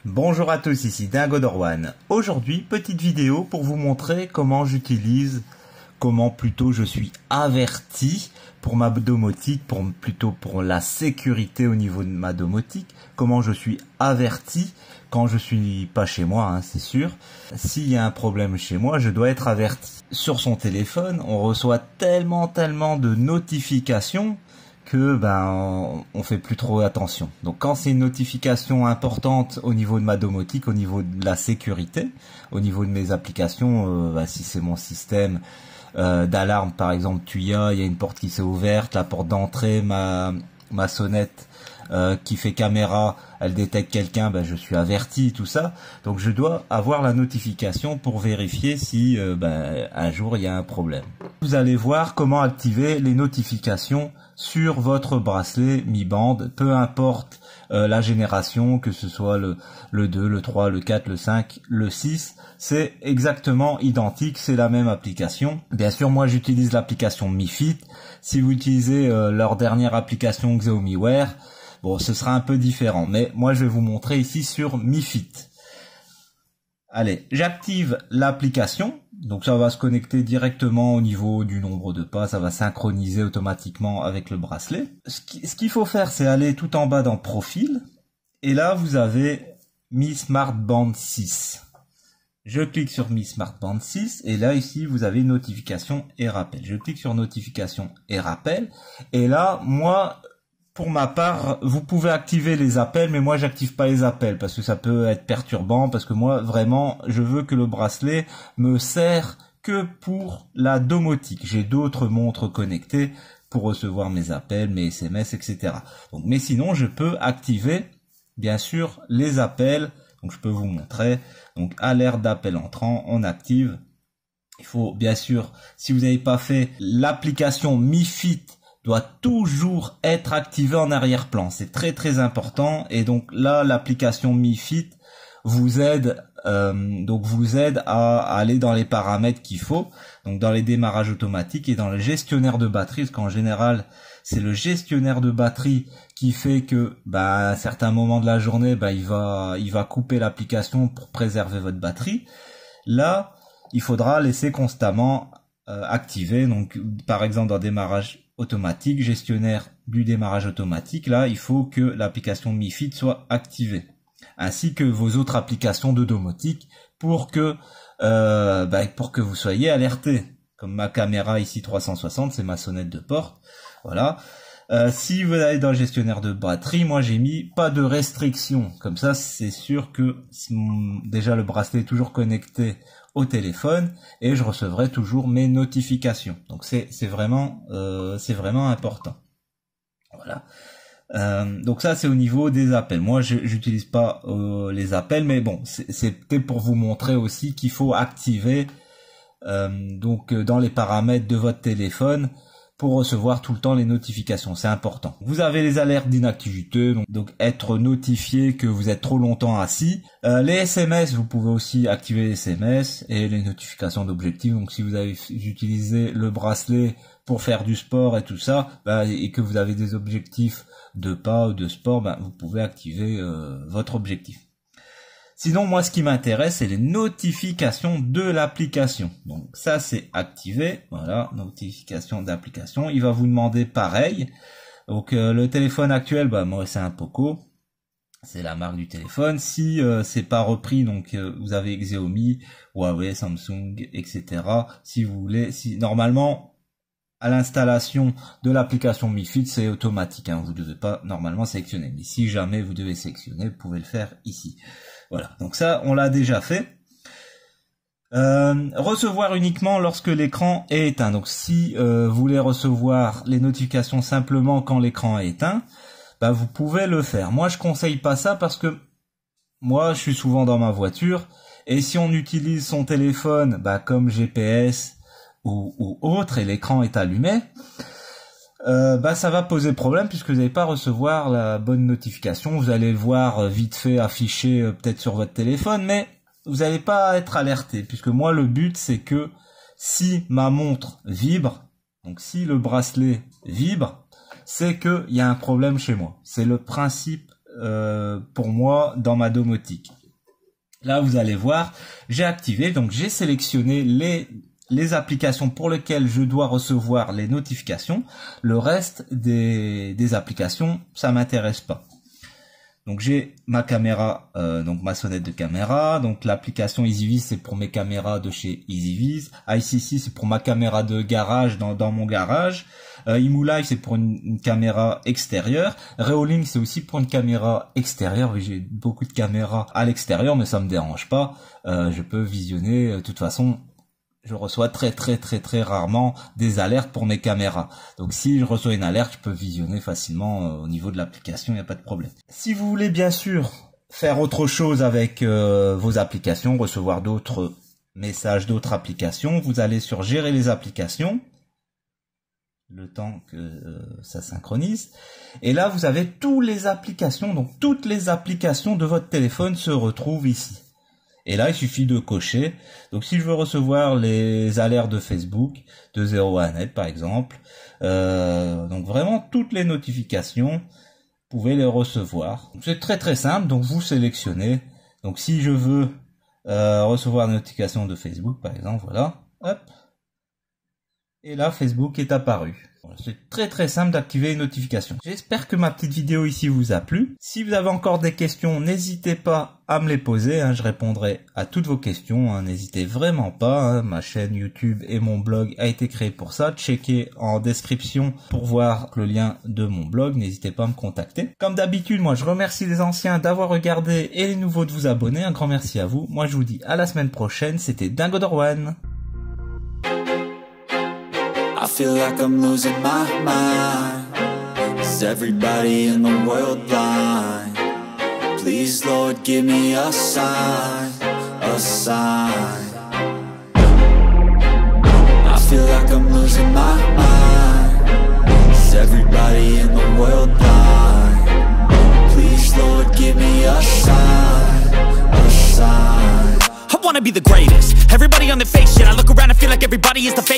Bonjour à tous, ici Dingodorwan. Aujourd'hui, petite vidéo pour vous montrer comment je suis averti pour ma domotique, pour la sécurité au niveau de ma domotique, comment je suis averti quand je suis pas chez moi, c'est sûr. S'il y a un problème chez moi, je dois être averti. Sur son téléphone, on reçoit tellement de notifications que on fait plus trop attention. Donc quand c'est une notification importante au niveau de ma domotique, au niveau de la sécurité, au niveau de mes applications, si c'est mon système d'alarme par exemple Tuya, il y a une porte qui s'est ouverte, la porte d'entrée, ma sonnette qui fait caméra, elle détecte quelqu'un, je suis averti, tout ça. Donc je dois avoir la notification pour vérifier si un jour il y a un problème. Vous allez voir comment activer les notifications sur votre bracelet Mi Band, peu importe la génération, que ce soit le 2, le 3, le 4, le 5, le 6, c'est exactement identique, c'est la même application. Bien sûr, moi j'utilise l'application Mi Fit. Si vous utilisez leur dernière application Xiaomi Wear, bon, ce sera un peu différent, mais moi je vais vous montrer ici sur Mi Fit. Allez, j'active l'application, donc ça va se connecter directement au niveau du nombre de pas, ça va synchroniser automatiquement avec le bracelet. Ce qu'il faut faire, c'est aller tout en bas dans Profil, et là vous avez Mi Smart Band 6. Je clique sur Mi Smart Band 6, et là ici vous avez notification et rappel. Je clique sur notification et rappel, et là moi, pour ma part, vous pouvez activer les appels, mais moi j'active pas les appels parce que ça peut être perturbant, parce que moi vraiment je veux que le bracelet me sert que pour la domotique. J'ai d'autres montres connectées pour recevoir mes appels, mes SMS, etc. Donc, mais sinon je peux activer bien sûr les appels. Donc je peux vous montrer. Donc alerte d'appel entrant, on active. Il faut bien sûr, si vous n'avez pas fait l'application Mi Fit, doit toujours être activé en arrière-plan. C'est très important. Et donc là, l'application Mi Fit vous aide, à aller dans les paramètres qu'il faut. Donc dans les démarrages automatiques et dans le gestionnaire de batterie, parce qu'en général, c'est le gestionnaire de batterie qui fait que, à certains moments de la journée, il va couper l'application pour préserver votre batterie. Là, il faudra laisser constamment activer. Donc par exemple dans démarrage automatique, gestionnaire du démarrage automatique, là il faut que l'application Mi Fit soit activée, ainsi que vos autres applications de domotique pour que vous soyez alerté, comme ma caméra ici 360, c'est ma sonnette de porte, voilà. Si vous allez dans le gestionnaire de batterie, moi j'ai mis pas de restriction, comme ça c'est sûr que déjà le bracelet est toujours connecté au téléphone et je recevrai toujours mes notifications. Donc c'est vraiment important. Voilà. Donc ça c'est au niveau des appels. Moi j'utilise pas les appels, mais bon, c'était pour vous montrer aussi qu'il faut activer dans les paramètres de votre téléphone pour recevoir tout le temps les notifications, c'est important. Vous avez les alertes d'inactivité, donc être notifié que vous êtes trop longtemps assis. Les SMS, vous pouvez aussi activer les SMS et les notifications d'objectifs. Donc si vous avez utilisé le bracelet pour faire du sport et tout ça, et que vous avez des objectifs de pas ou de sport, vous pouvez activer votre objectif. Sinon, moi, ce qui m'intéresse, c'est les notifications de l'application. Donc, ça, c'est activé. Voilà, notification d'application. Il va vous demander pareil. Donc, le téléphone actuel, moi, c'est un Poco. C'est la marque du téléphone. Si c'est pas repris, donc vous avez Xiaomi, Huawei, Samsung, etc. Si vous voulez, normalement, à l'installation de l'application Mi Fit, c'est automatique. Vous devez pas normalement sélectionner. Mais si jamais vous devez sélectionner, vous pouvez le faire ici. Voilà, donc ça, on l'a déjà fait. Recevoir uniquement lorsque l'écran est éteint. Donc si vous voulez recevoir les notifications simplement quand l'écran est éteint, vous pouvez le faire. Moi, je conseille pas ça parce que moi, je suis souvent dans ma voiture et si on utilise son téléphone comme GPS ou autre et l'écran est allumé, ça va poser problème puisque vous n'allez pas recevoir la bonne notification. Vous allez le voir vite fait affiché peut-être sur votre téléphone, mais vous n'allez pas être alerté puisque moi le but c'est que si ma montre vibre, donc si le bracelet vibre, c'est qu'il y a un problème chez moi. C'est le principe pour moi dans ma domotique. Là, vous allez voir, j'ai activé, donc j'ai sélectionné les applications pour lesquelles je dois recevoir les notifications. Le reste des applications, ça m'intéresse pas. Donc j'ai ma caméra, donc ma sonnette de caméra. Donc l'application EasyViz, c'est pour mes caméras de chez EasyViz. iCC, c'est pour ma caméra de garage dans mon garage. EmuLive, c'est pour une caméra extérieure. Reolink, c'est aussi pour une caméra extérieure. Oui, j'ai beaucoup de caméras à l'extérieur, mais ça me dérange pas. Je peux visionner. De toute façon, je reçois très rarement des alertes pour mes caméras. Donc si je reçois une alerte, je peux visionner facilement au niveau de l'application, il n'y a pas de problème. Si vous voulez bien sûr faire autre chose avec vos applications, recevoir d'autres messages, d'autres applications, vous allez sur gérer les applications, le temps que ça synchronise. Et là, vous avez toutes les applications, donc toutes les applications de votre téléphone se retrouvent ici. Et là, il suffit de cocher. Donc, si je veux recevoir les alertes de Facebook, de 01net par exemple, donc vraiment toutes les notifications, vous pouvez les recevoir. C'est très simple. Donc, vous sélectionnez. Donc, si je veux recevoir une notification de Facebook, par exemple, voilà, hop. Et là, Facebook est apparu. C'est très simple d'activer les notifications. J'espère que ma petite vidéo ici vous a plu. Si vous avez encore des questions, n'hésitez pas à me les poser. Je répondrai à toutes vos questions. N'hésitez vraiment pas. Ma chaîne YouTube et mon blog a été créé pour ça. Checkez en description pour voir le lien de mon blog. N'hésitez pas à me contacter. Comme d'habitude, moi je remercie les anciens d'avoir regardé et les nouveaux de vous abonner. Un grand merci à vous. Moi je vous dis à la semaine prochaine. C'était Dingodor1. I feel like I'm losing my mind. Is everybody in the world blind? Please, Lord, give me a sign, a sign. I feel like I'm losing my mind. Is everybody in the world blind? Please, Lord, give me a sign, a sign. I wanna be the greatest. Everybody on the fake shit. I look around and feel like everybody is the fake.